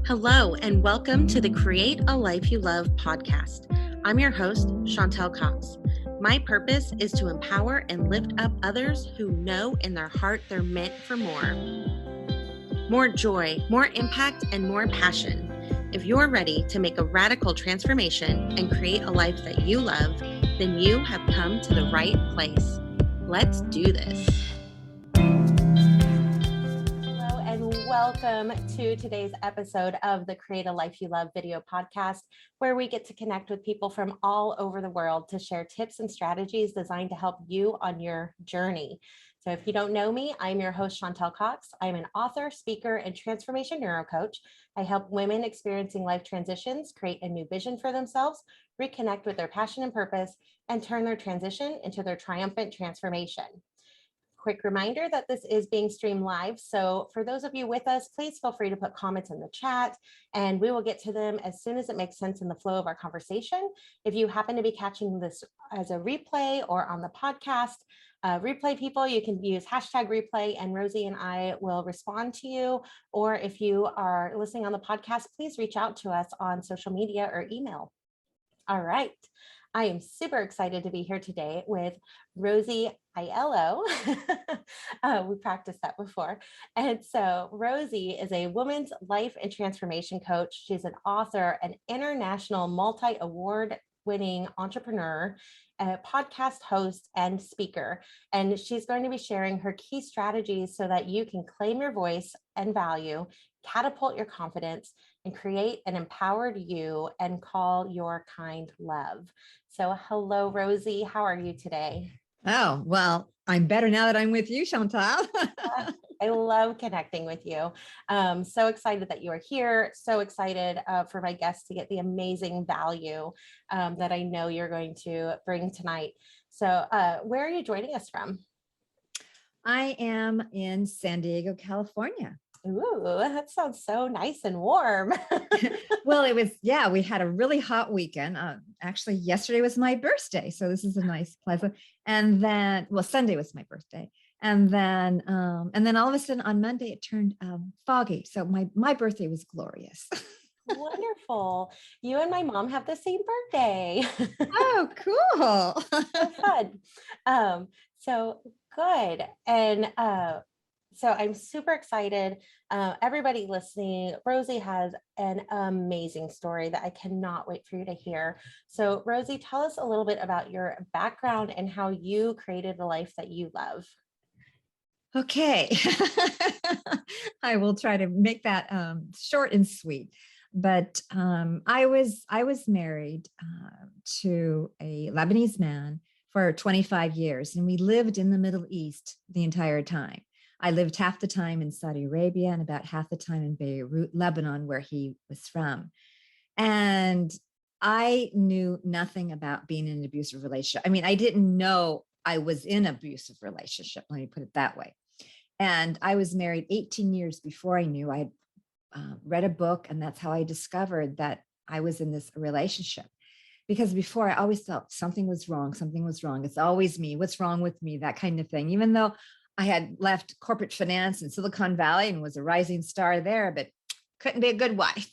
Hello, and welcome to the Create a Life You Love podcast. I'm your host, Chantel Cox. My purpose is to empower and lift up others who know in their heart they're meant for more. More joy, more impact, and more passion. If you're ready to make a radical transformation and create a life that you love, then you have come to the right place. Let's do this. Welcome to today's episode of the Create a Life You Love video podcast, where we get to connect with people from all over the world to share tips and strategies designed to help you on your journey. So if you don't know me, I'm your host, Chantel Cox. I'm an author, speaker, and transformation neurocoach. I help women experiencing life transitions create a new vision for themselves, reconnect with their passion and purpose, and turn their transition into their triumphant transformation. Quick reminder that this is being streamed live. So for those of you with us, please feel free to put comments in the chat and we will get to them as soon as it makes sense in the flow of our conversation. If you happen to be catching this as a replay or on the podcast, replay people, you can use hashtag replay and Rosie and I will respond to you. Or if you are listening on the podcast, please reach out to us on social media or email. All right. I am super excited to be here today with Rosie Aiello. We practiced that before. And so Rosie is a women's life and transformation coach. She's an author, an international multi-award winning entrepreneur, a podcast host, and speaker. And she's going to be sharing her key strategies so that you can claim your voice and value, catapult your confidence, and create an empowered you and call your kind love. So hello, Rosie. How are you today? Oh, well, I'm better now that I'm with you, Chantal. I love connecting with you. So excited that you are here. So excited for my guests to get the amazing value that I know you're going to bring tonight. So where are you joining us from? I am in San Diego, California. Ooh, that sounds so nice and warm. Well, we had a really hot weekend. Actually, yesterday was my birthday. So this is a nice, pleasant. And then, Sunday was my birthday. And then all of a sudden on Monday, it turned foggy. So my birthday was glorious. Wonderful. You and my mom have the same birthday. Oh, cool. So fun. So good. And so I'm super excited. Everybody listening, Rosie has an amazing story that I cannot wait for you to hear. So Rosie, tell us a little bit about your background and how you created the life that you love. Okay. I will try to make that short and sweet. But I was married to a Lebanese man for 25 years, and we lived in the Middle East the entire time. I lived half the time in Saudi Arabia and about half the time in Beirut, Lebanon, where he was from. And I knew nothing about being in an abusive relationship. I mean, I didn't know I was in an abusive relationship. Let me put it that way. And I was married 18 years before I knew. I had read a book, and that's how I discovered that I was in this relationship. Because before, I always thought something was wrong. It's always me. What's wrong with me? That kind of thing. Even though I had left corporate finance in Silicon Valley and was a rising star there, but couldn't be a good wife.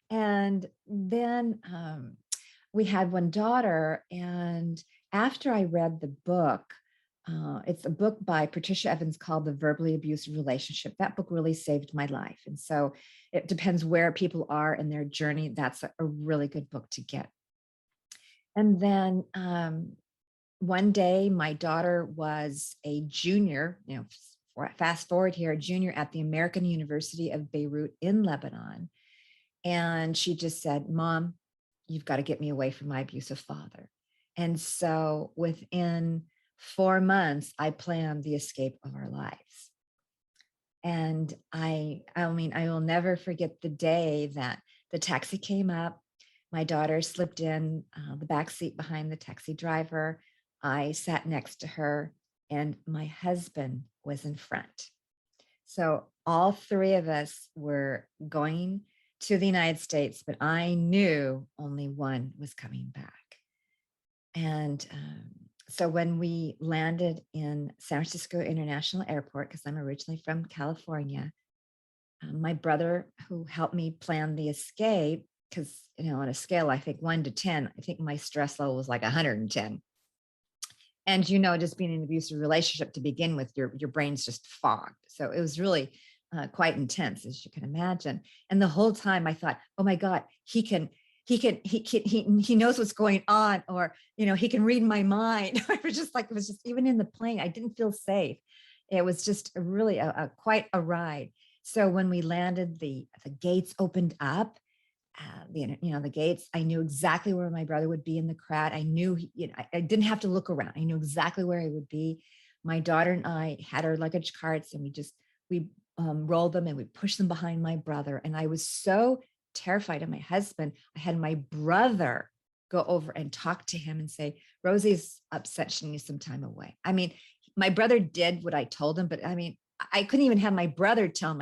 And then we had one daughter. And after I read the book, it's a book by Patricia Evans called The Verbally Abusive Relationship. That book really saved my life. And so it depends where people are in their journey. That's a really good book to get. And then one day, my daughter was a junior, fast forward here, a junior at the American University of Beirut in Lebanon. And she just said, "Mom, you've got to get me away from my abusive father." And so within 4 months, I planned the escape of our lives. And I will never forget the day that the taxi came up. My daughter slipped in the back seat behind the taxi driver. I sat next to her, and my husband was in front. So all three of us were going to the United States, but I knew only one was coming back. And so when we landed in San Francisco International Airport, because I'm originally from California, my brother, who helped me plan the escape, because, on a scale, I think 1 to 10, I think my stress level was like 110. And, just being in an abusive relationship to begin with, your brain's just fogged. So it was really quite intense, as you can imagine. And the whole time I thought, oh my God, he knows what's going on, or, he can read my mind. It was just, even in the plane, I didn't feel safe. It was just really quite a ride. So when we landed, the gates opened up. The gates, I knew exactly where my brother would be in the crowd. I knew, I didn't have to look around. I knew exactly where he would be. My daughter and I had our luggage carts, and we rolled them and we pushed them behind my brother. And I was so terrified of my husband. I had my brother go over and talk to him and say, Rosie's upset. She needs some time away. I mean, my brother did what I told him, but I mean, I couldn't even have my brother tell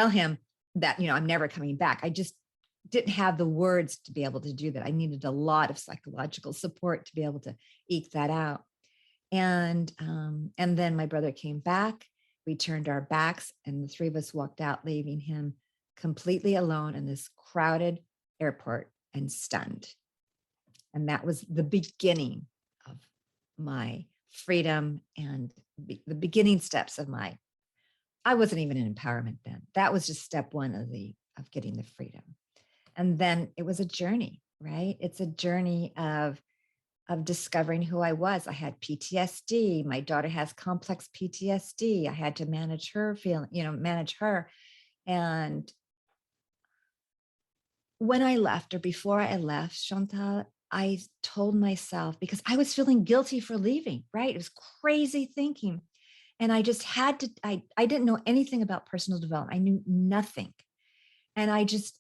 him that, I'm never coming back. I just didn't have the words to be able to do that. I needed a lot of psychological support to be able to eke that out. And then my brother came back. We turned our backs, and the three of us walked out, leaving him completely alone in this crowded airport and stunned. And that was the beginning of my freedom and the beginning steps of I wasn't even in empowerment then. That was just step one of getting the freedom. And then it was a journey, right? It's a journey of discovering who I was. I had PTSD. My daughter has complex PTSD. I had to manage her manage her. And when I left, or before I left, Chantal, I told myself, because I was feeling guilty for leaving, right? It was crazy thinking. And I just had to, I didn't know anything about personal development. I knew nothing. And I just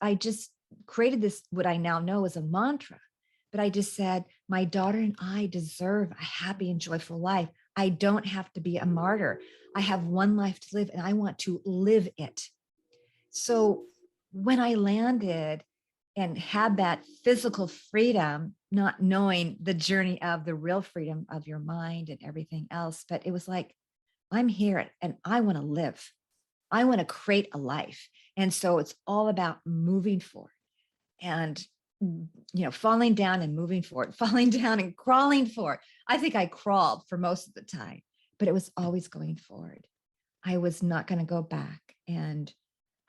created this, what I now know as a mantra. But I just said, my daughter and I deserve a happy and joyful life. I don't have to be a martyr. I have one life to live, and I want to live it. So when I landed and had that physical freedom, not knowing the journey of the real freedom of your mind and everything else, but it was like, I'm here and I want to live. I want to create a life. And so it's all about moving forward and, falling down and moving forward, falling down and crawling forward. I think I crawled for most of the time, but it was always going forward. I was not going to go back. And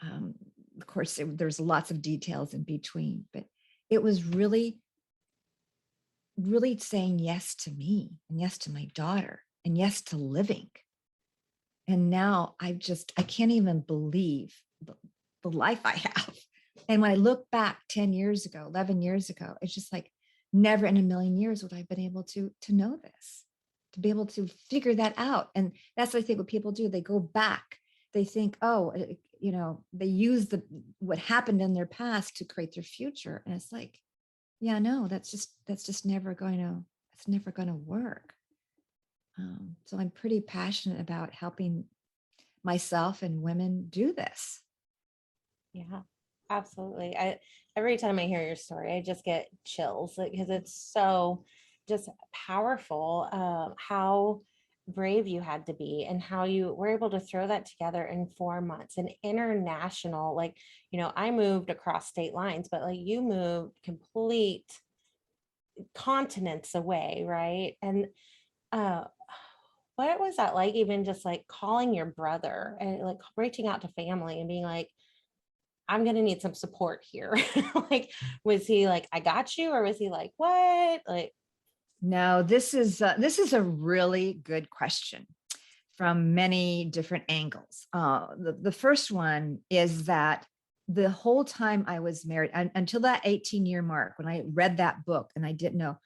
of course, there's lots of details in between, but it was really, really saying yes to me, and yes to my daughter, and yes to living. And now I can't even believe the life I have. And when I look back 10 years ago, 11 years ago, it's just like, never in a million years would I have been able to know this, to be able to figure that out. And that's what I think what people do. They go back. They think, oh, they use what happened in their past to create their future. And it's like, yeah, no, that's just never going to work. So I'm pretty passionate about helping myself and women do this. Yeah, absolutely. Every time I hear your story, I just get chills, because it's so just powerful, how brave you had to be and how you were able to throw that together in 4 months. An international, I moved across state lines, but like you moved complete continents away, right? And uh what was that like, even just like calling your brother and like reaching out to family and being like, I'm going to need some support here? Like, was he like, I got you? Or was he like, what? Like, No, this is a really good question from many different angles. The first one is that the whole time I was married, until that 18-year mark, when I read that book and I didn't know,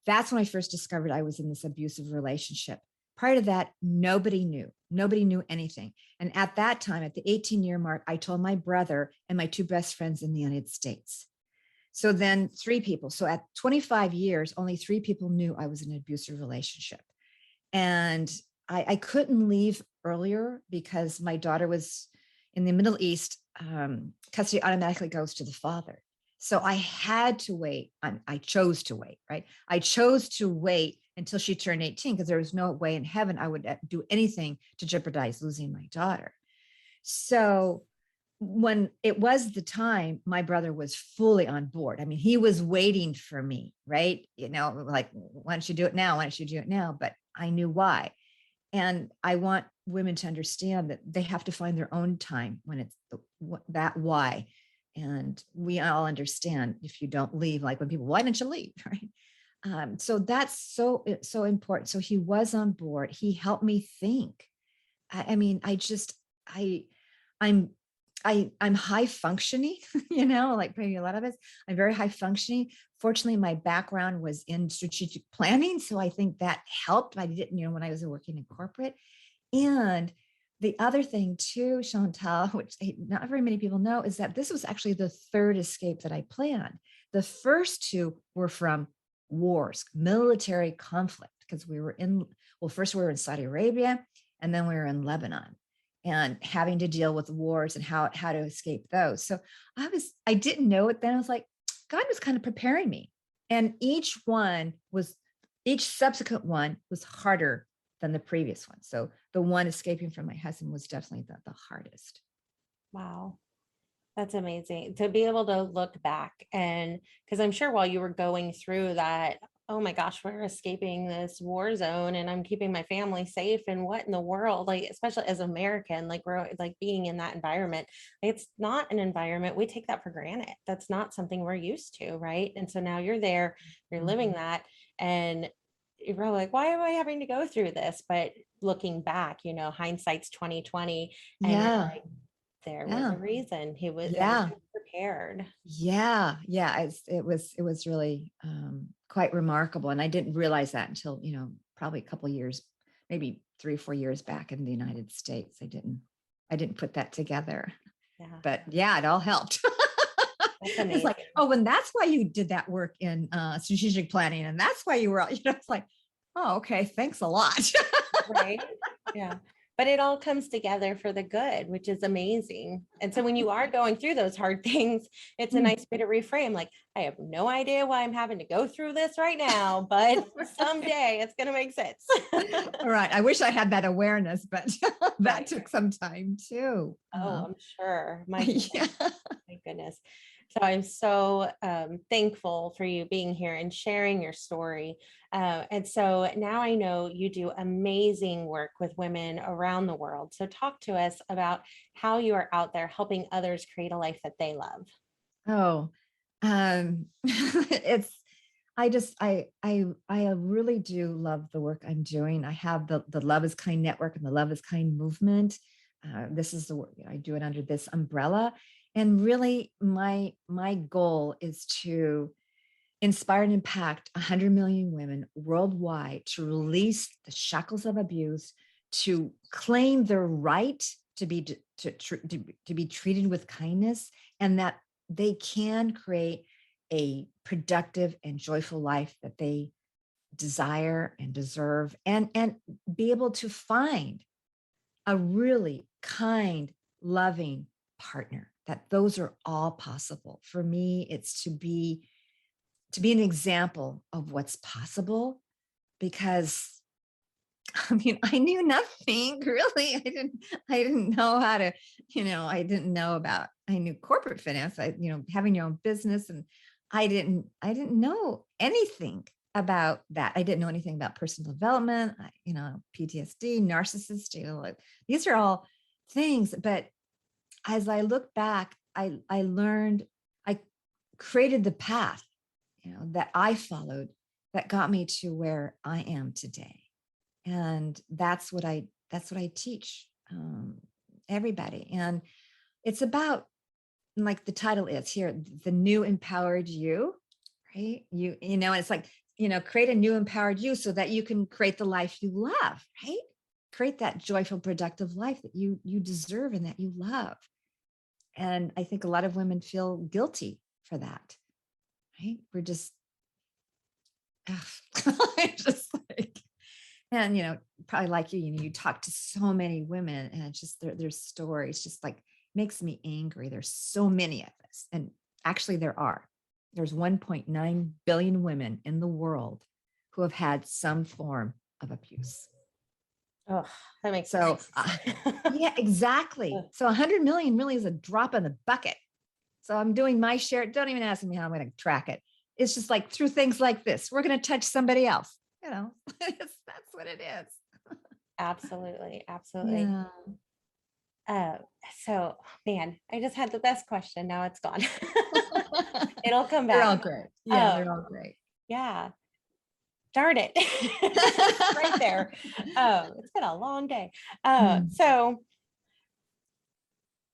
that's when I first discovered I was in this abusive relationship. Prior to that, nobody knew anything. And at that time, at the 18-year mark, I told my brother and my two best friends in the United States. So then 3 people. So at 25 years, only 3 people knew I was in an abusive relationship. And I couldn't leave earlier because my daughter was in the Middle East. Custody automatically goes to the father. So I had to wait. I chose to wait, right? I chose to wait until she turned 18 because there was no way in heaven I would do anything to jeopardize losing my daughter. So when it was the time, my brother was fully on board. I mean, he was waiting for me, right? Like, why don't you do it now? Why don't you do it now? But I knew why. And I want women to understand that they have to find their own time when it's that why. And we all understand if you don't leave, like when people, why didn't you leave? Right. So that's so important. So he was on board. He helped me think. I mean, I, I'm, I'm high functioning, like maybe a lot of us, I'm very high functioning. Fortunately, my background was in strategic planning. So I think that helped. I didn't, when I was working in corporate. And the other thing too, Chantal, which not very many people know, is that this was actually the third escape that I planned. The first two were from wars, military conflict, because first we were in Saudi Arabia, and then we were in Lebanon, and having to deal with wars and how to escape those. So I didn't know it then. I was like, God was kind of preparing me. And each subsequent one was harder than the previous one. So the one escaping from my husband was definitely the hardest. Wow. That's amazing to be able to look back. And because I'm sure while you were going through that, oh my gosh, we're escaping this war zone and I'm keeping my family safe. And what in the world, like, especially as American, like we're like being in that environment, it's not an environment. We take that for granted. That's not something we're used to. Right. And so now you're there, you're living that. And you're probably like, why am I having to go through this? But looking back, hindsight's 2020. And you're Yeah. like, there was Yeah. a reason he was Yeah. prepared. Yeah. Yeah. It was really quite remarkable. And I didn't realize that until, probably a couple of years, maybe 3 or 4 years back in the United States. I didn't put that together. Yeah. But yeah, it all helped. That's It's amazing. like, oh, and that's why you did that work in strategic planning. And that's why you were, it's like, oh, okay. Thanks a lot. Right. Yeah. But it all comes together for the good, which is amazing. And so when you are going through those hard things, it's a nice way to reframe. Like, I have no idea why I'm having to go through this right now, but someday it's going to make sense. All right. I wish I had that awareness, but that Right. took some time too. Oh, I'm sure. My Yeah. my goodness. So I'm so thankful for you being here and sharing your story. And so now I know you do amazing work with women around the world. So talk to us about how you are out there helping others create a life that they love. Oh, it's, I really do love the work I'm doing. I have the Love is Kind network and the Love is Kind movement. This is the work I do it under this umbrella. And really my goal is to inspire and impact 100 million women worldwide to release the shackles of abuse, to claim their right to be treated with kindness, and that they can create a productive and joyful life that they desire and deserve, and be able to find a really kind, loving partner. That those are all possible. For me, it's to be an example of what's possible, because I mean, I knew nothing really. I didn't know how to, I knew corporate finance, having your own business, and I didn't know anything about that. I didn't know anything about personal development, PTSD, narcissist, like, these are all things. But as I look back, I learned, I created the path, that I followed, that got me to where I am today. And that's what I teach everybody. And it's about, like the title is here, the new empowered you, right? It's like, create a new empowered you so that you can create the life you love, right? Create that joyful, productive life that you deserve and that you love. And I think a lot of women feel guilty for that, right? We're just, just like, and probably like you talk to so many women, and it's just their stories just like makes me angry. There's so many of us, and actually there's 1.9 billion women in the world who have had some form of abuse. Oh, that makes So sense. yeah, exactly. So 100 million really is a drop in the bucket. So I'm doing my share. Don't even ask me how I'm going to track it. It's just like through things like this, we're going to touch somebody else. That's what it is. Absolutely. Absolutely. Yeah. Uh, so man, I just had the best question. Now it's gone. It'll come They're all back. great. Yeah, Um, they're all great. yeah. Darn it. Right there. It's been a long day. Mm. So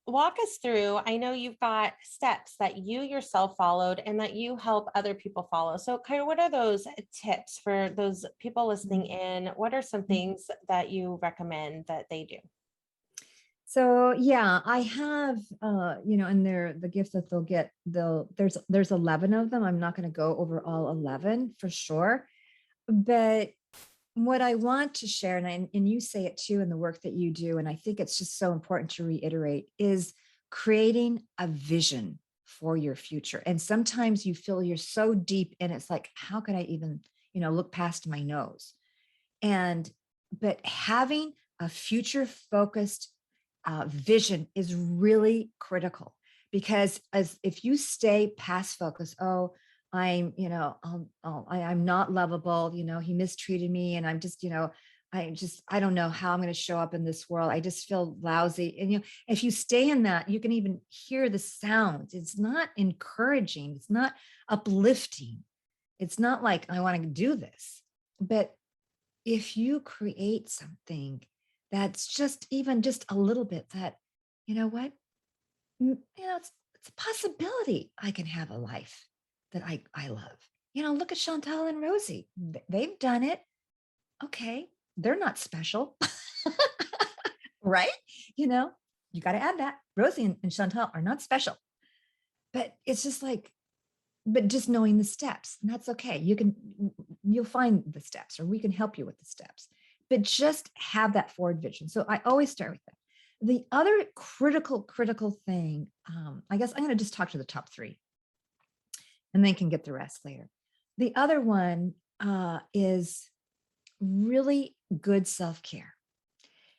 walk us through. I know you've got steps that you yourself followed and that you help other people follow. So, kind of, what are those tips for those people listening in? What are some Mm. things that you recommend that they do? So yeah, I have and they're the gifts that they'll get, there's 11 of them. I'm not going to go over all 11 for sure. But what I want to share, and you say it too in the work that you do, and I think it's just so important to reiterate, is creating a vision for your future. And sometimes you feel you're so deep in it's like, how could I even, look past my nose? But having a future focused vision is really critical, because as if you stay past focus, oh, I'm not lovable, he mistreated me, and I'm just, I don't know how I'm going to show up in this world. I just feel lousy. And if you stay in that, you can even hear the sounds. It's not encouraging, it's not uplifting. It's not like I want to do this. But if you create something that's just even just a little bit that, you know what, it's a possibility I can have a life that I love. Look at Chantal and Rosie. They've done it. Okay. They're not special. Right? You know, you got to add that. Rosie and Chantal are not special. But it's just like, but just knowing the steps, and that's okay. You'll find the steps, or we can help you with the steps, but just have that forward vision. So I always start with that. The other critical thing, I guess I'm going to just talk to the top three and then can get the rest later. The other one is really good self-care.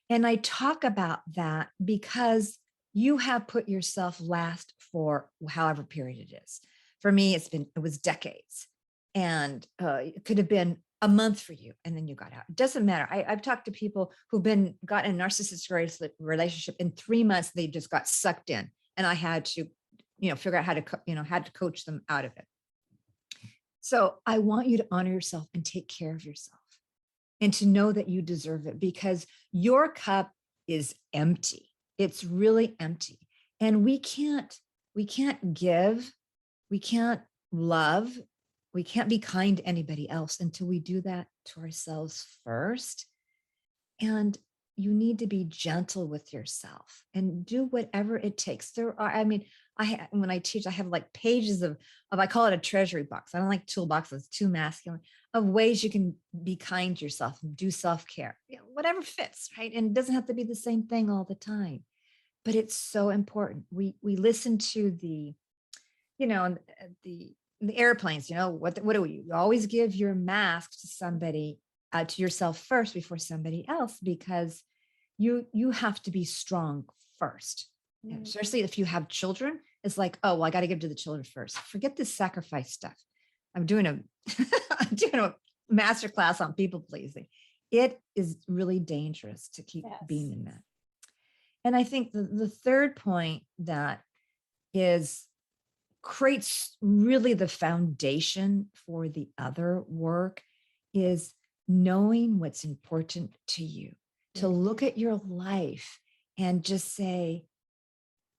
And I talk about that because you have put yourself last for however period it is. For me, it was decades, and it could have been a month for you, and then you got out. It doesn't matter. I've talked to people who've got in a narcissistic relationship in 3 months. They just got sucked in, and I had to, figure out how to, had to coach them out of it. So I want you to honor yourself and take care of yourself, and to know that you deserve it, because your cup is empty. It's really empty. And we can't give, we can't love, we can't be kind to anybody else until we do that to ourselves first. And you need to be gentle with yourself and do whatever it takes. When I teach, I have like pages of I call it a treasury box. I don't like toolboxes, it's too masculine, of ways you can be kind to yourself and do self-care, whatever fits, right? And it doesn't have to be the same thing all the time, but it's so important. We listen to the, the airplanes, what do we always give your mask to somebody, to yourself first before somebody else, because you have to be strong first. Especially if you have children, it's like, oh, well, I got to give to the children first. Forget this sacrifice stuff. I'm doing a I'm doing a master class on people pleasing. It is really dangerous to keep being in that. And I think the third point that creates really the foundation for the other work is knowing what's important to you, to look at your life and just say,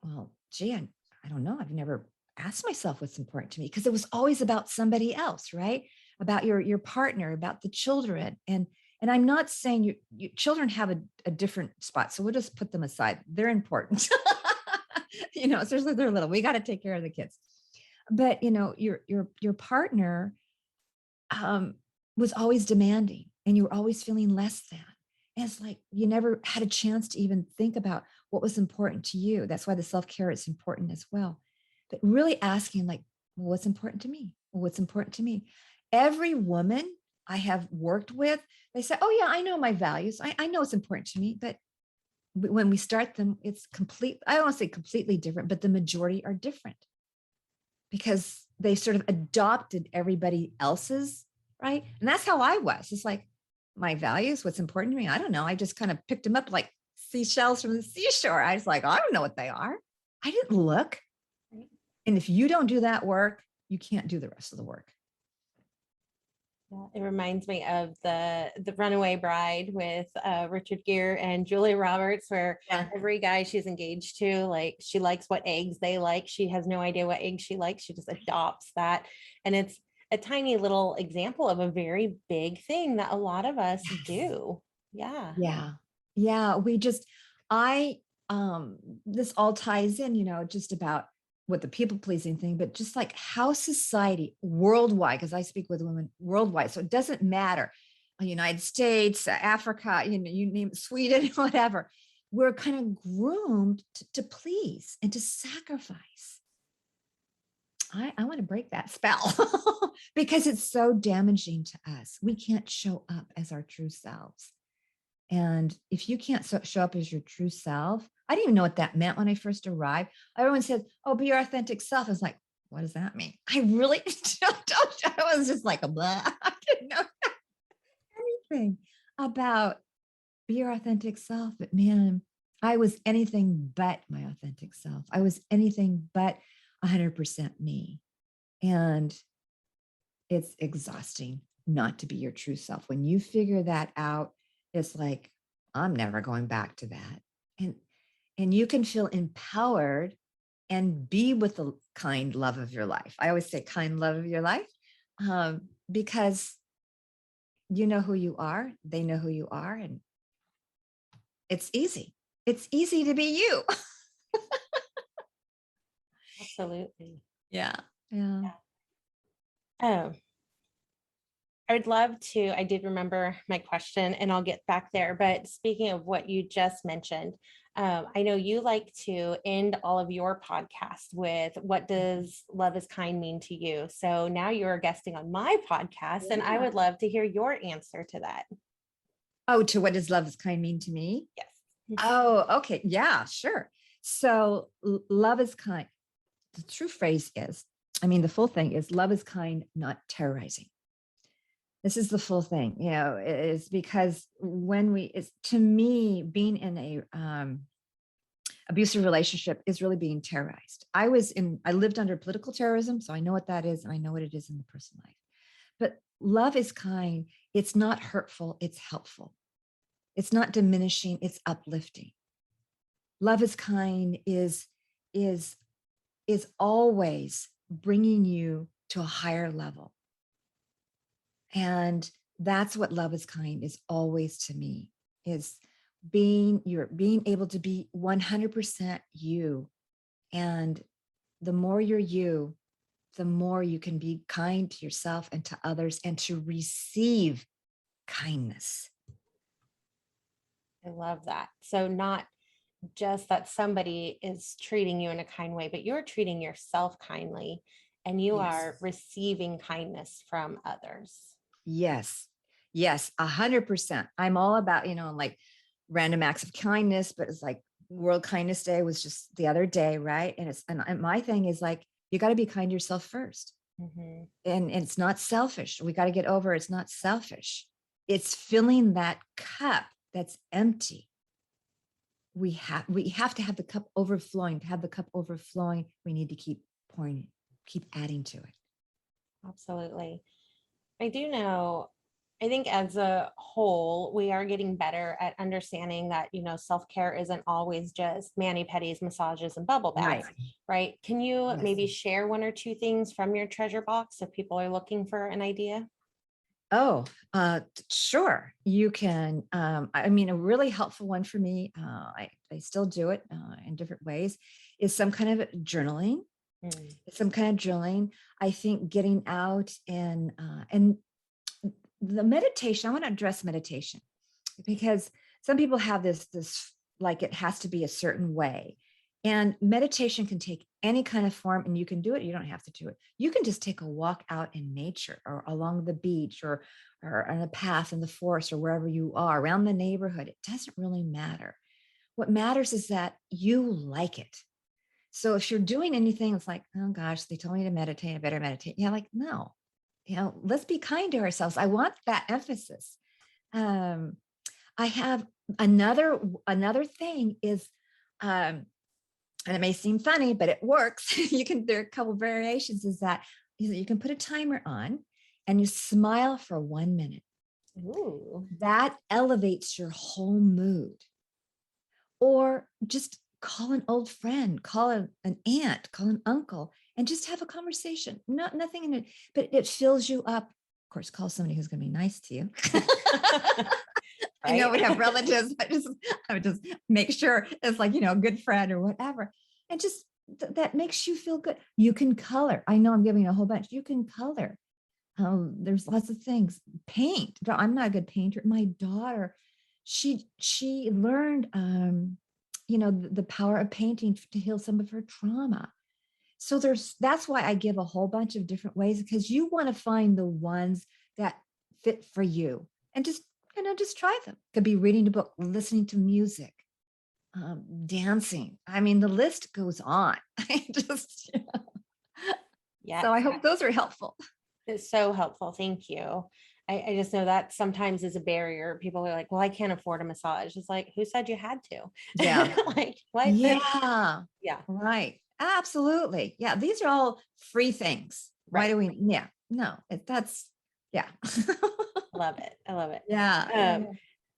well, gee, I don't know. I've never asked myself what's important to me, because it was always about somebody else, right? About your partner, about the children. And I'm not saying you children have a different spot. So we'll just put them aside. They're important. Especially if they're little. We got to take care of the kids. But your partner was always demanding, and you were always feeling less than. And it's like you never had a chance to even think about what was important to you. That's why the self-care is important as well. But really asking, like, well, what's important to me? Well, what's important to me? Every woman I have worked with, they say, oh yeah, I know my values. I know it's important to me, but when we start them, it's I don't want to say completely different, but the majority are different because they sort of adopted everybody else's, right? And that's how I was. It's like my values, what's important to me. I don't know. I just kind of picked them up like seashells from the seashore. I was like, I don't know what they are. I didn't look. And if you don't do that work, you can't do the rest of the work. Yeah, it reminds me of the Runaway Bride with Richard Gere and Julia Roberts, where every guy she's engaged to, like, she likes what eggs they like. She has no idea what eggs she likes. She just adopts that. And it's a tiny little example of a very big thing that a lot of us do. Yeah. Yeah. Yeah. This all ties in, just about what the people pleasing thing, but just like how society worldwide, because I speak with women worldwide. So it doesn't matter, United States, Africa, you name it, Sweden, whatever. We're kind of groomed to please and to sacrifice. I want to break that spell because it's so damaging to us. We can't show up as our true selves. And if you can't show up as your true self, I didn't even know what that meant when I first arrived. Everyone said, oh, be your authentic self. I was like, what does that mean? I really don't. I was just like a blah. I didn't know anything about be your authentic self. But man, I was anything but my authentic self. I was anything but 100% me. And it's exhausting not to be your true self. When you figure that out, it's like, I'm never going back to that. And you can feel empowered and be with the kind love of your life. I always say kind love of your life, because you know who you are, they know who you are, and it's easy. It's easy to be you. Absolutely. Yeah. Yeah. Oh, I would love to. I did remember my question and I'll get back there. But speaking of what you just mentioned, I know you like to end all of your podcasts with what does love is kind mean to you? So now you're guesting on my podcast, and I would love to hear your answer to that. Oh, to what does love is kind mean to me? Yes. Oh, okay. Yeah, sure. So love is kind. The true phrase is, the full thing is love is kind, not terrorizing. This is the full thing, is because to me, being in a abusive relationship is really being terrorized. I lived under political terrorism, so I know what that is, and I know what it is in the personal life. But love is kind. It's not hurtful. It's helpful. It's not diminishing. It's uplifting. Love is kind is always bringing you to a higher level. And that's what love is kind is always to me, is being able to be 100% you. And the more you're you, the more you can be kind to yourself and to others and to receive kindness. I love that. So not just that somebody is treating you in a kind way, but you're treating yourself kindly, and you are receiving kindness from others. Yes. 100%. I'm all about, like random acts of kindness, but it's like World Kindness Day was just the other day. Right. And my thing is like, you got to be kind to yourself first. Mm-hmm. And it's not selfish. We got to get over. It's not selfish. It's filling that cup that's empty. We have to have the cup overflowing. To have the cup overflowing, we need to keep pouring, keep adding to it. Absolutely. I do know, I think as a whole, we are getting better at understanding that, self-care isn't always just mani-pedis, massages, and bubble baths, right? Can you maybe share one or two things from your treasure box if people are looking for an idea? Oh, sure. You can. A really helpful one for me, I still do it in different ways, is some kind of journaling. Some kind of journaling. I think getting out and the meditation. I want to address meditation because some people have this like it has to be a certain way. And meditation can take any kind of form, and you can do it. You don't have to do it. You can just take a walk out in nature or along the beach or on a path in the forest or wherever you are around the neighborhood. It doesn't really matter. What matters is that you like it. So if you're doing anything, it's like, oh gosh, they told me to meditate, I better meditate. Yeah, like, no, let's be kind to ourselves. I want that emphasis. Um, I have another thing is, and it may seem funny, but it works. There are a couple variations, is that you can put a timer on and you smile for 1 minute. Ooh. That elevates your whole mood. Or just call an old friend, call an aunt, call an uncle, and just have a conversation. Nothing in it, but it fills you up. Of course, call somebody who's going to be nice to you. I know we have relatives. I would just make sure it's like, a good friend or whatever. And just that makes you feel good. You can color. I know I'm giving a whole bunch. You can color. There's lots of things. Paint. I'm not a good painter. My daughter, she learned, the power of painting to heal some of her trauma. So that's why I give a whole bunch of different ways, because you want to find the ones that fit for you, and just try them. Could be reading a book, listening to music, dancing. I mean, the list goes on. Yeah. So I hope those are helpful. It's so helpful. Thank you. I just know that sometimes is a barrier. People are like, well, I can't afford a massage. It's like, who said you had to? Yeah. Like, what? Yeah. Yeah. Right. Absolutely. Yeah. These are all free things. Why do we? Yeah. No, yeah. Love it. I love it. Yeah.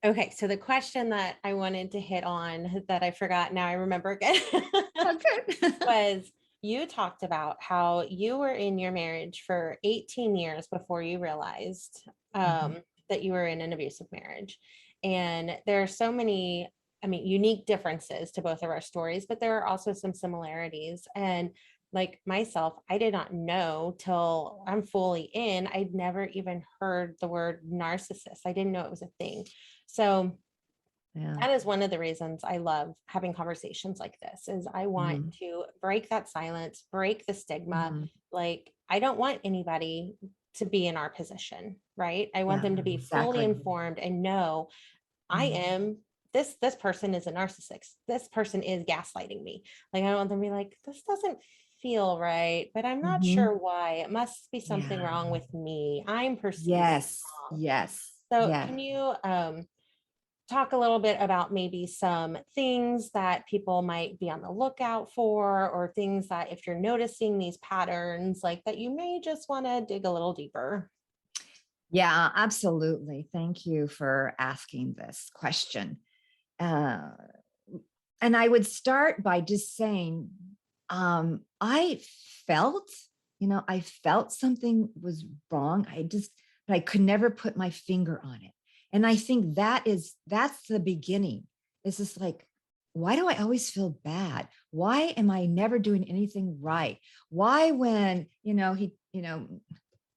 Okay. So the question that I wanted to hit on that I forgot, now I remember again, Okay. was, you talked about how you were in your marriage for 18 years before you realized that you were in an abusive marriage. And there are so many, unique differences to both of our stories, but there are also some similarities. And like myself, I did not know till I'm fully in. I'd never even heard the word narcissist. I didn't know it was a thing. So that is one of the reasons I love having conversations like this, is I want to break that silence, break the stigma. Like, I don't want anybody to be in our position, right? I want them to be fully informed and know I am this person is a narcissist. This person is gaslighting me. Like, I don't want them to be like, this doesn't feel right, but I'm not sure why. It must be something wrong with me. I'm perceiving it wrong. Yes. So can you talk a little bit about maybe some things that people might be on the lookout for, or things that if you're noticing these patterns, like that you may just want to dig a little deeper? Yeah, absolutely. Thank you for asking this question. And I would start by just saying, I felt, I felt something was wrong. But I could never put my finger on it. And I think that's the beginning. It's just like, why do I always feel bad? Why am I never doing anything right? Why, when,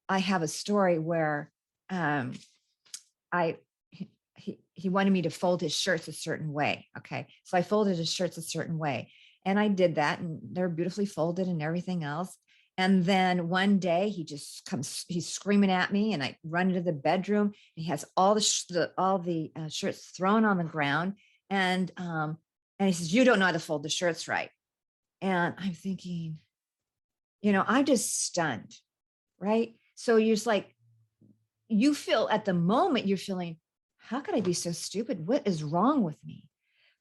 I have a story where I he wanted me to fold his shirts a certain way. Okay. So I folded his shirts a certain way, and I did that, and they're beautifully folded and everything else. And then one day he's screaming at me, and I run into the bedroom, and he has all the shirts thrown on the ground. And he says, "You don't know how to fold the shirts right." And I'm thinking, I'm just stunned. Right. So you're just like, you feel at the moment, you're feeling, how could I be so stupid? What is wrong with me?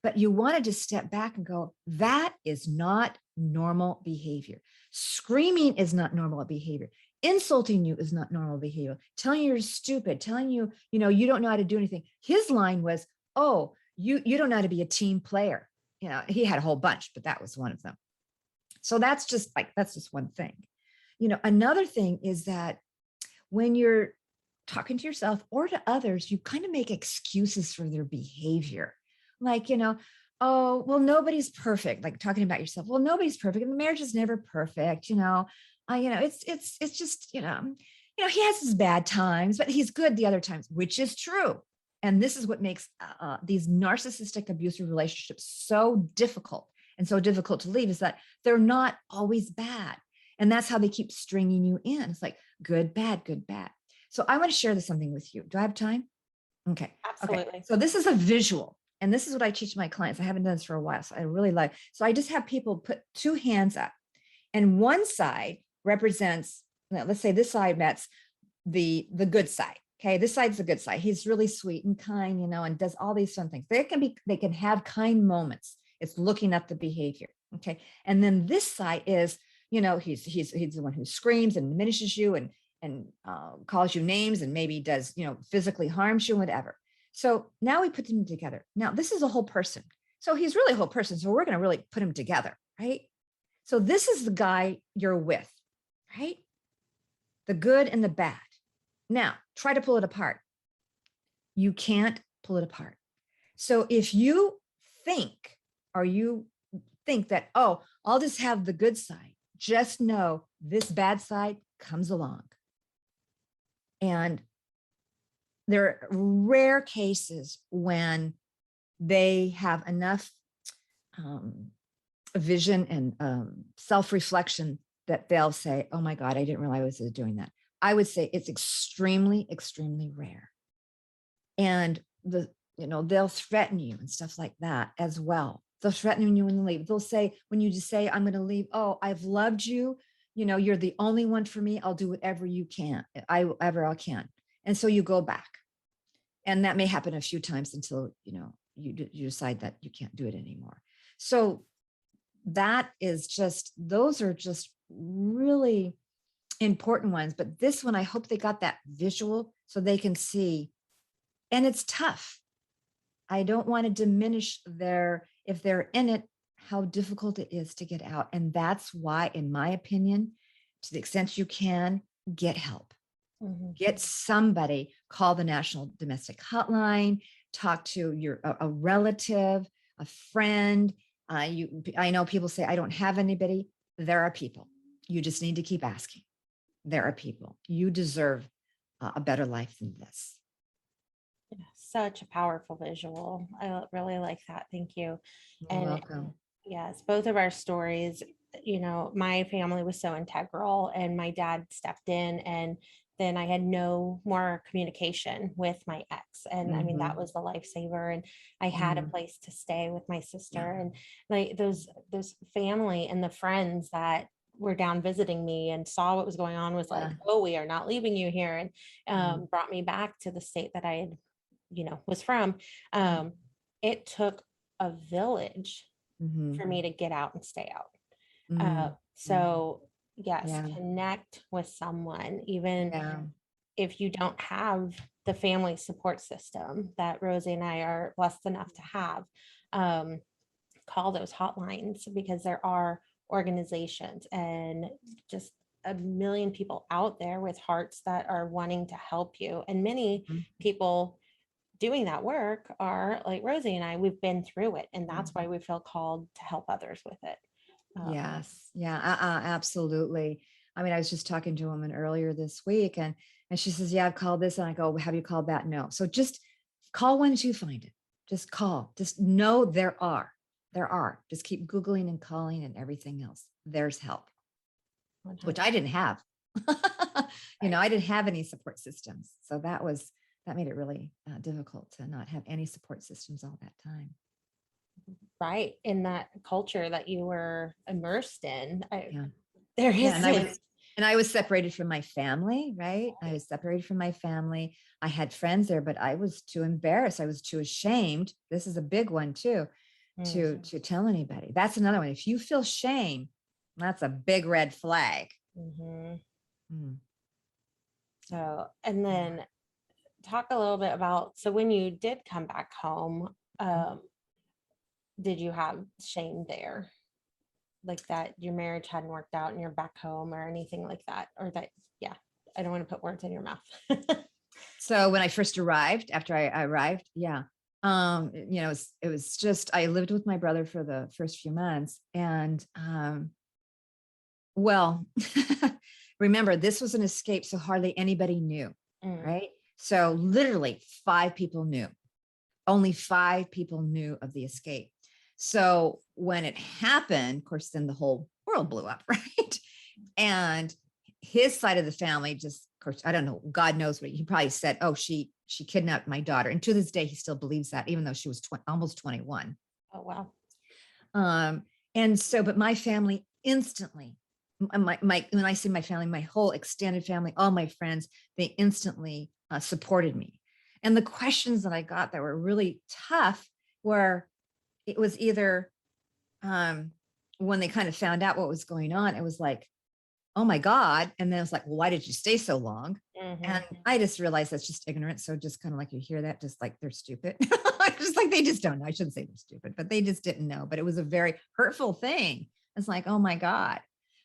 But you wanted to step back and go, that is not normal behavior. Screaming is not normal behavior. Insulting you is not normal behavior. Telling you you're stupid, telling you, you don't know how to do anything. His line was, oh, you don't know how to be a team player. He had a whole bunch, but that was one of them. So that's just one thing. Another thing is that when you're talking to yourself or to others, you kind of make excuses for their behavior. Like, oh, well, nobody's perfect. Like talking about yourself. Well, nobody's perfect. And the marriage is never perfect. It's just, he has his bad times, but he's good the other times, which is true. And this is what makes these narcissistic abusive relationships so difficult and so difficult to leave is that they're not always bad. And that's how they keep stringing you in. It's like good, bad, good, bad. So I want to share this something with you. Do I have time? Okay. Okay. Absolutely. So this is a visual. And this is what I teach my clients. I haven't done this for a while. So I really like. So I just have people put two hands up. And one side represents, let's say this side that's the good side. Okay. This side's the good side. He's really sweet and kind, and does all these fun things. They can have kind moments. It's looking at the behavior. Okay. And then this side is, he's the one who screams and diminishes you and calls you names and maybe does, physically harms you, whatever. So now we put them together. Now this is a whole person. So he's really a whole person. So we're going to really put him together, right? So this is the guy you're with, right? The good and the bad. Now try to pull it apart. You can't pull it apart. So if you think that, oh, I'll just have the good side, just know this bad side comes along. And there are rare cases when they have enough vision and self-reflection that they'll say, oh my God, I didn't realize I was doing that. I would say it's extremely, extremely rare. And they'll threaten you and stuff like that as well. They'll threaten you when you leave. They'll say, when you just say, I'm going to leave, oh, I've loved you. You're the only one for me. I'll do whatever you can, I can. And so you go back. And that may happen a few times until, you decide that you can't do it anymore. So those are just really important ones. But this one, I hope they got that visual so they can see. And it's tough. I don't want to diminish if they're in it, how difficult it is to get out. And that's why, in my opinion, to the extent you can, get help. Mm-hmm. Get somebody, call the National Domestic Hotline, talk to a relative, a friend. I know people say, I don't have anybody. There are people. You just need to keep asking. There are people. You deserve a better life than this. Yeah, such a powerful visual. I really like that. Thank you. You're welcome. Yes, both of our stories, my family was so integral and my dad stepped in, and then I had no more communication with my ex. And I mean, that was the lifesaver. And I had a place to stay with my sister, and like those family and the friends that were down visiting me and saw what was going on was like, oh, we are not leaving you here. And brought me back to the state that I had, was from. It took a village for me to get out and stay out. So yes, connect with someone, even if you don't have the family support system that Rosie and I are blessed enough to have. Call those hotlines, because there are organizations and just a million people out there with hearts that are wanting to help you. And many people doing that work are like Rosie and I, we've been through it. And that's why we feel called to help others with it. Yes. Yeah, absolutely. I mean, I was just talking to a woman earlier this week and she says, yeah, I've called this. And I go, have you called that? No. So just call once you find it. Just call. Just know there are. Just keep Googling and calling and everything else. There's help, 100%. Which I didn't have. I didn't have any support systems. So that made it really difficult to not have any support systems all that time. Right. In that culture that you were immersed in. There is. And I was separated from my family, right? I was separated from my family. I had friends there, but I was too embarrassed. I was too ashamed. This is a big one too, to tell anybody. That's another one. If you feel shame, that's a big red flag. So, and then talk a little bit about, so when you did come back home, did you have shame there? Like that your marriage hadn't worked out and you're back home or anything like that? Or that, I don't want to put words in your mouth. So when I first arrived, after I arrived, it was just, I lived with my brother for the first few months. And, remember, this was an escape. So hardly anybody knew, right? So literally 5 people knew. Only 5 people knew of the escape. So when it happened, of course, then the whole world blew up, right? And his side of the family just, of course, I don't know, God knows what he probably said. Oh, she kidnapped my daughter. And to this day, he still believes that, even though she was almost 21. Oh, wow. And so, but my family instantly, when I say my family, my whole extended family, all my friends, they instantly supported me. And the questions that I got that were really tough were, it was either when they kind of found out what was going on, it was like, oh my God. And then it's like, well, why did you stay so long? And I just realized that's just ignorance. So just kind of like you hear that, just like they're stupid. Just like they just don't know. I shouldn't say they're stupid, but they just didn't know. But it was a very hurtful thing. It's like, oh my God.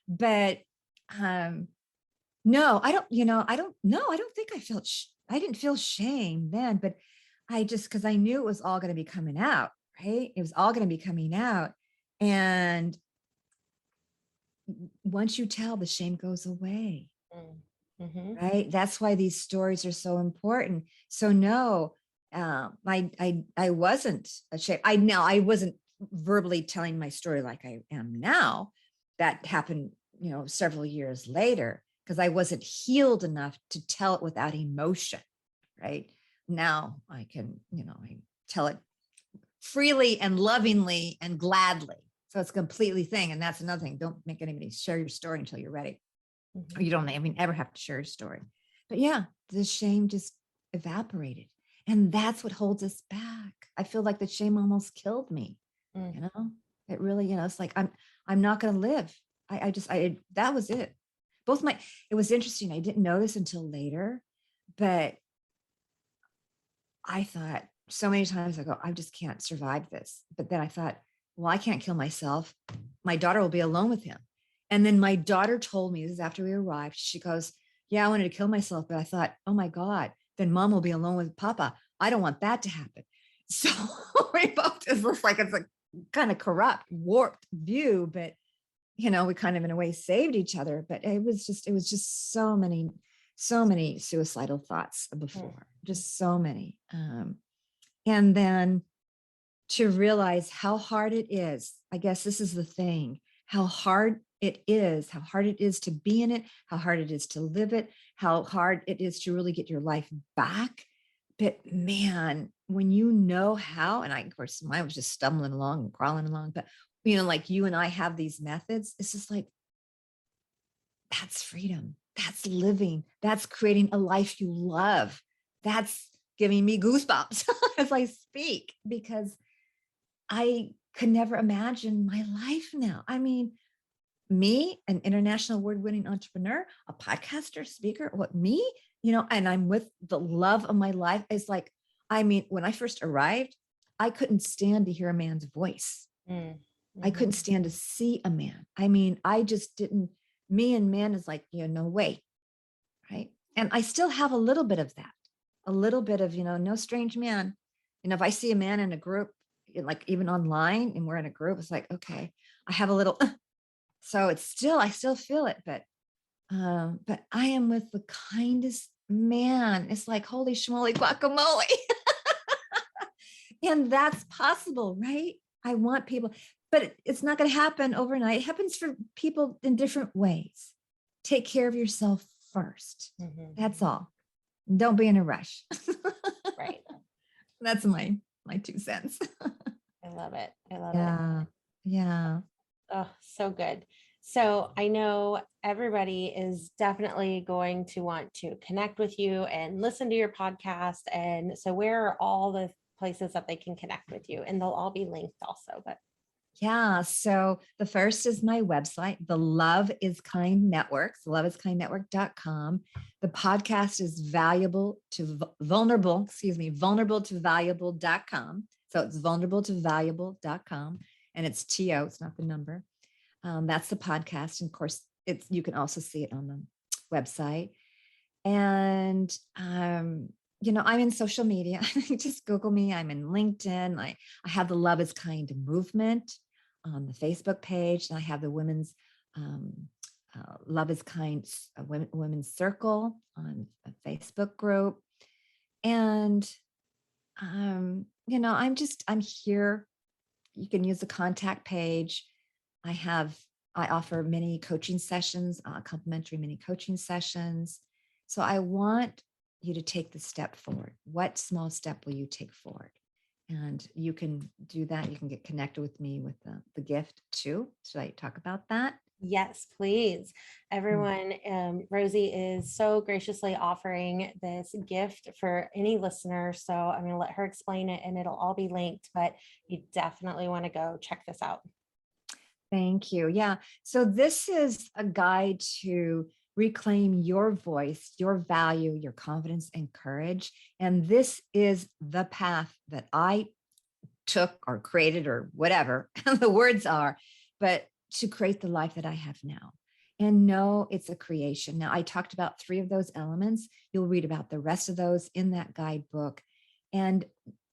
But no, I don't, I don't know. I don't think I didn't feel shame then, but I just, because I knew it was all going to be coming out, right? It was all going to be coming out. And once you tell, the shame goes away. Right. That's why these stories are so important. So no, I wasn't ashamed. I wasn't verbally telling my story like I am now. That happened, several years later, because I wasn't healed enough to tell it without emotion. Right. Now I can, I tell it freely and lovingly and gladly. So it's a completely thing. And that's another thing. Don't make anybody share your story until you're ready. You don't ever have to share your story. But yeah, the shame just evaporated. And that's what holds us back. I feel like the shame almost killed me. It really, it's like, I'm not going to live. That was it. It was interesting. I didn't know this until later, but I thought so many times I go, I just can't survive this. But then I thought, well, I can't kill myself. My daughter will be alone with him. And then my daughter told me, this is after we arrived, she goes, yeah, I wanted to kill myself, but I thought, oh my God, then mom will be alone with Papa. I don't want that to happen. So we both, it looks like it's a kind of corrupt, warped view, but we kind of in a way saved each other. But it was just so many suicidal thoughts before, just so many. And then to realize how hard it is, I guess this is the thing, how hard it is to be in it, how hard it is to live it, how hard it is to really get your life back. But man, when you know how, and of course, mine was just stumbling along and crawling along, but like you and I have these methods, it's just like, that's freedom. That's living. That's creating a life you love. That's giving me goosebumps as I speak, because I could never imagine my life now. I mean, me, an international award-winning entrepreneur, a podcaster, speaker, and I'm with the love of my life. Is like, when I first arrived, I couldn't stand to hear a man's voice. I couldn't stand to see a man. I just didn't, me and man is like, no way. Right. And I still have a little bit of that, a little bit of, no strange man. If I see a man in a group, like even online and we're in a group, it's like, okay, I have a little, so I still feel it, but I am with the kindest man. It's like, holy schmoly guacamole. And that's possible, right? I want people, but it's not going to happen overnight. It happens for people in different ways. Take care of yourself first. That's all. Don't be in a rush. Right. That's my 2 cents. I love it. I love it. Yeah. Oh, so good. So I know everybody is definitely going to want to connect with you and listen to your podcast. And so where are all the places that they can connect with you? And they'll all be linked also, but yeah. So the first is my website, the Love is Kind Network, loveiskindnetwork.com. The podcast is vulnerable to valuable.com. So it's vulnerable-to-valuable.com, and it's TO, it's not the number. That's the podcast. And of course, you can also see it on the website. And I'm in social media. Just Google me. I'm in LinkedIn. I have the Love is Kind movement on the Facebook page. And I have the women's Love is Kind women's circle on a Facebook group. And I'm here you can use the contact page. I offer mini coaching sessions, complimentary mini coaching sessions. So I want you to take the step forward. What small step will you take forward? And you can do that. You can get connected with me with the gift too. Should I talk about that? Yes, please. Everyone, Rosie is so graciously offering this gift for any listener. So I'm going to let her explain it and it'll all be linked, but you definitely want to go check this out. Thank you. Yeah. So this is a guide to reclaim your voice, your value, your confidence and courage. And this is the path that I took or created or whatever the words are, but to create the life that I have now. And know it's a creation. Now, I talked about 3 of those elements. You'll read about the rest of those in that guidebook, and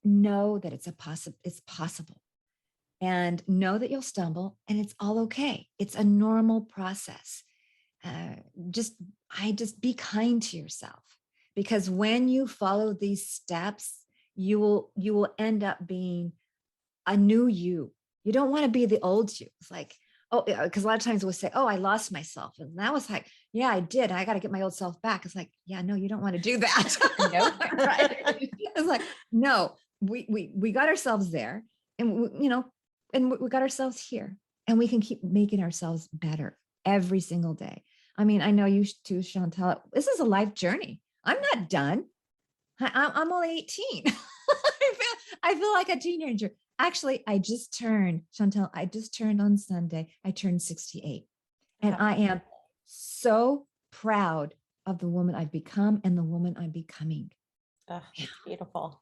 know that it's possible. And know that you'll stumble, and it's all okay. It's a normal process. Just be kind to yourself, because when you follow these steps, you will end up being a new you. You don't want to be the old you. It's like, oh, because a lot of times we'll say, oh, I lost myself. And that was like, yeah, I did. I got to get my old self back. It's like, yeah, no, you don't want to do that. Right? It's like, no, we got ourselves there, and we got ourselves here, and we can keep making ourselves better every single day. I mean, I know you too, Chantal. This is a life journey. I'm not done. I'm only 18. I feel like a teenager. Actually, Chantal, I just turned on Sunday. I turned 68. And I am so proud of the woman I've become and the woman I'm becoming. Oh, it's beautiful.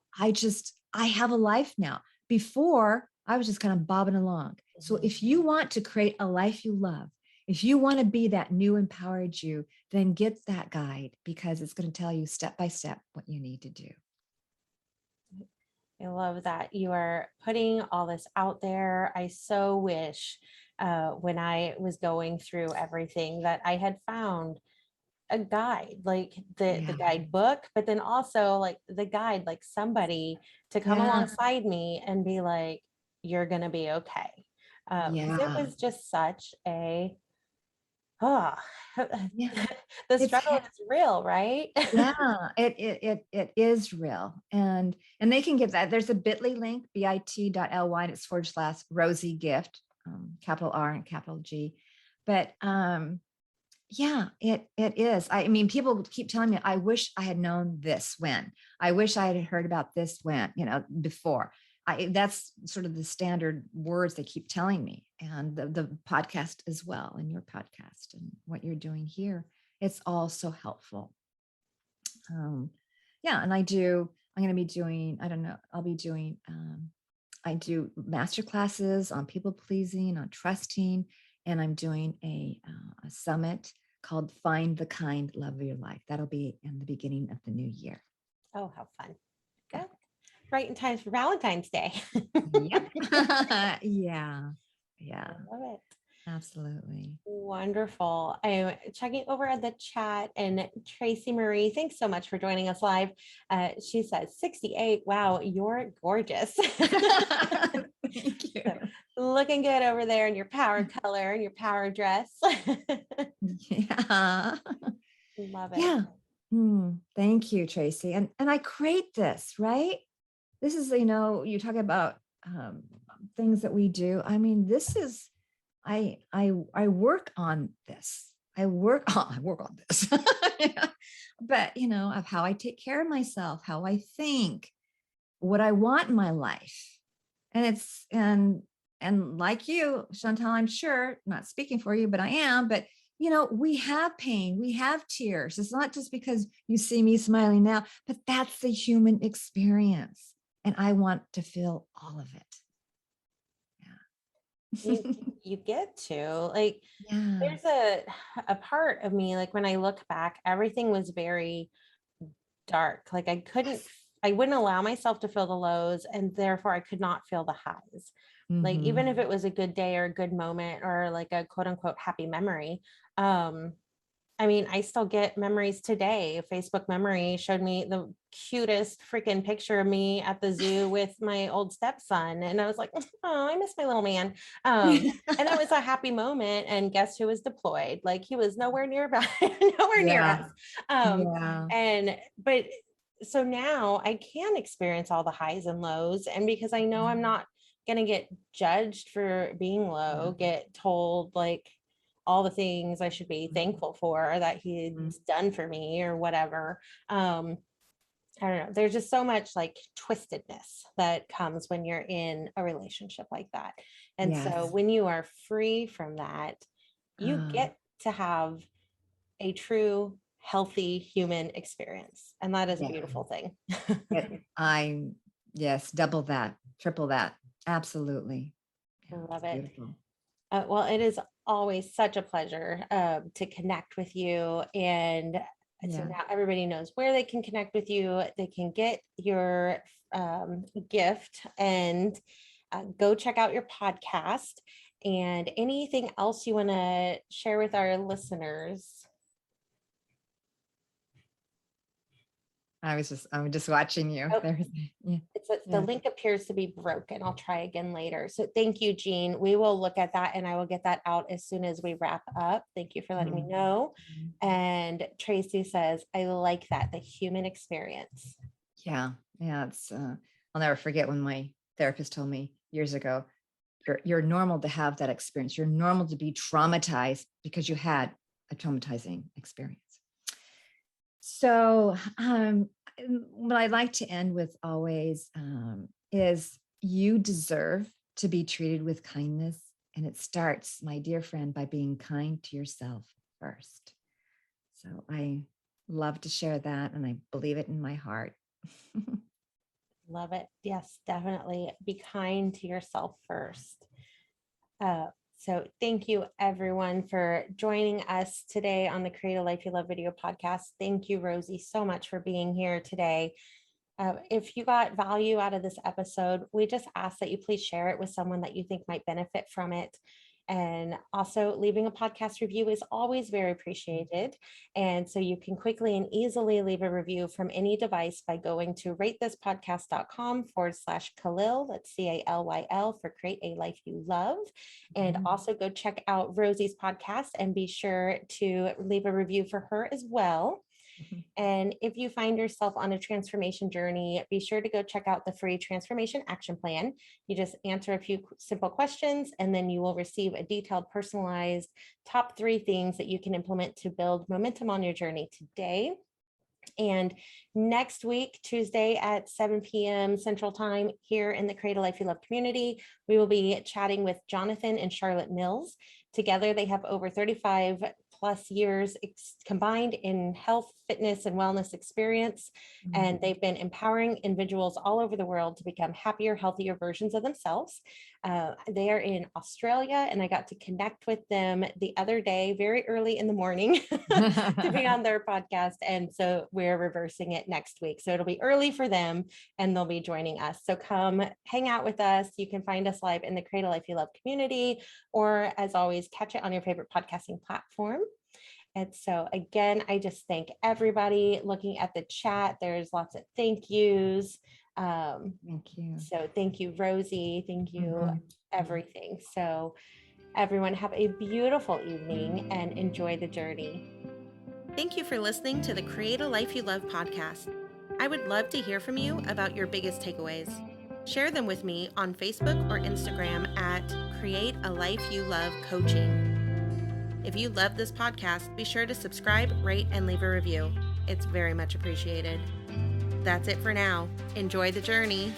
I have a life now. Before, I was just kind of bobbing along. So if you want to create a life you love, if you want to be that new empowered you, then get that guide, because it's going to tell you step by step what you need to do. I love that you are putting all this out there. I so wish when I was going through everything that I had found a guide, like the guidebook, but then also like the guide, like somebody to come alongside me and be like, you're going to be okay. Because it was just such a, the struggle is real, right? Yeah, it is real. And they can get that. There's a bit.ly link, bit.ly, and it's /Rosie gift, capital R and capital G. But yeah, it is. I mean, people keep telling me, I wish I had known this when. I wish I had heard about this when, before. That's sort of the standard words they keep telling me, and the podcast as well, and your podcast and what you're doing here. It's all so helpful. Yeah, and I'm going to be doing, I don't know, I'll be doing, I do master classes on people pleasing, on trusting, and I'm doing a summit called Find the Kind Love of Your Life. That'll be in the beginning of the new year. Oh, how fun. Good. Right in time for Valentine's Day. Yep. Yeah. I love it. Absolutely. Wonderful. I'm checking over at the chat, and Tracy Marie, thanks so much for joining us live. She says 68. Wow, you're gorgeous. Thank you. So, looking good over there in your power color and your power dress. Yeah. Love it. Yeah. Thank you, Tracy. And I create this, right? This is, you talk about things that we do. I mean, this is, I work on this. I work on this. But, of how I take care of myself, how I think, what I want in my life. And like you, Chantal, I'm sure, not speaking for you, but I am, but we have pain, we have tears. It's not just because you see me smiling now, but that's the human experience. And I want to feel all of it. You get to there's a part of me, like when I look back, everything was very dark. Like I wouldn't allow myself to feel the lows, and therefore I could not feel the highs. Like even if it was a good day or a good moment or like a quote unquote happy memory, I mean, I still get memories today. Facebook memory showed me the cutest freaking picture of me at the zoo with my old stepson. And I was like, oh, I miss my little man. And that was a happy moment. And guess who was deployed? Like he was nowhere nearby, nowhere near Yeah. us. Yeah. But so now I can experience all the highs and lows. And because I know I'm not going to get judged for being low, get told like, all the things I should be thankful for that he's done for me or whatever. I don't know. There's just so much like twistedness that comes when you're in a relationship like that. And so Yes. when you are free from that, you get to have a true, healthy human experience. And that is a Yeah. beautiful thing. Yes, double that, triple that. Absolutely. I Yeah, love it's it. beautiful. Well, it is always such a pleasure to connect with you. And so Yeah. now everybody knows where they can connect with you. They can get your gift and go check out your podcast. And anything else you want to share with our listeners? I'm just watching you. Oh, Yeah. the link appears to be broken. I'll try again later. So thank you, Jean. We will look at that and I will get that out as soon as we wrap up. Thank you for letting me know. And Tracy says, I like that, the human experience. Yeah. It's I'll never forget when my therapist told me years ago, you're normal to have that experience. You're normal to be traumatized because you had a traumatizing experience. So what I'd like to end with always is you deserve to be treated with kindness. And it starts, my dear friend, by being kind to yourself first. So I love to share that, and I believe it in my heart. Love it. Yes, definitely. Be kind to yourself first. So thank you everyone for joining us today on the Create a Life You Love video podcast. Thank you, Rosie, so much for being here today. If you got value out of this episode, we just ask that you please share it with someone that you think might benefit from it. And also leaving a podcast review is always very appreciated. And so you can quickly and easily leave a review from any device by going to ratethispodcast.com/Khalil. That's CALYL for Create a Life You Love. And also go check out Rosie's podcast and be sure to leave a review for her as well. And if you find yourself on a transformation journey, be sure to go check out the free transformation action plan. You just answer a few simple questions, and then you will receive a detailed, personalized top 3 things that you can implement to build momentum on your journey today. And next week, Tuesday at 7 p.m. Central Time here in the Create a Life You Love community, we will be chatting with Jonathan and Charlotte Mills. Together, they have over 35 plus years combined in health, fitness, and wellness experience. And they've been empowering individuals all over the world to become happier, healthier versions of themselves. They are in Australia, and I got to connect with them the other day, very early in the morning to be on their podcast. And so we're reversing it next week. So it'll be early for them and they'll be joining us. So come hang out with us. You can find us live in the Create a Life You Love community, or as always, catch it on your favorite podcasting platform. And so again, I just thank everybody. Looking at the chat, there's lots of thank yous. Thank you. So thank you, Rosie. Thank you, everything. So everyone have a beautiful evening and enjoy the journey. Thank you for listening to the Create a Life You Love podcast. I would love to hear from you about your biggest takeaways. Share them with me on Facebook or Instagram at Create a Life You Love Coaching. If you love this podcast, be sure to subscribe, rate, and leave a review. It's very much appreciated. That's it for now. Enjoy the journey.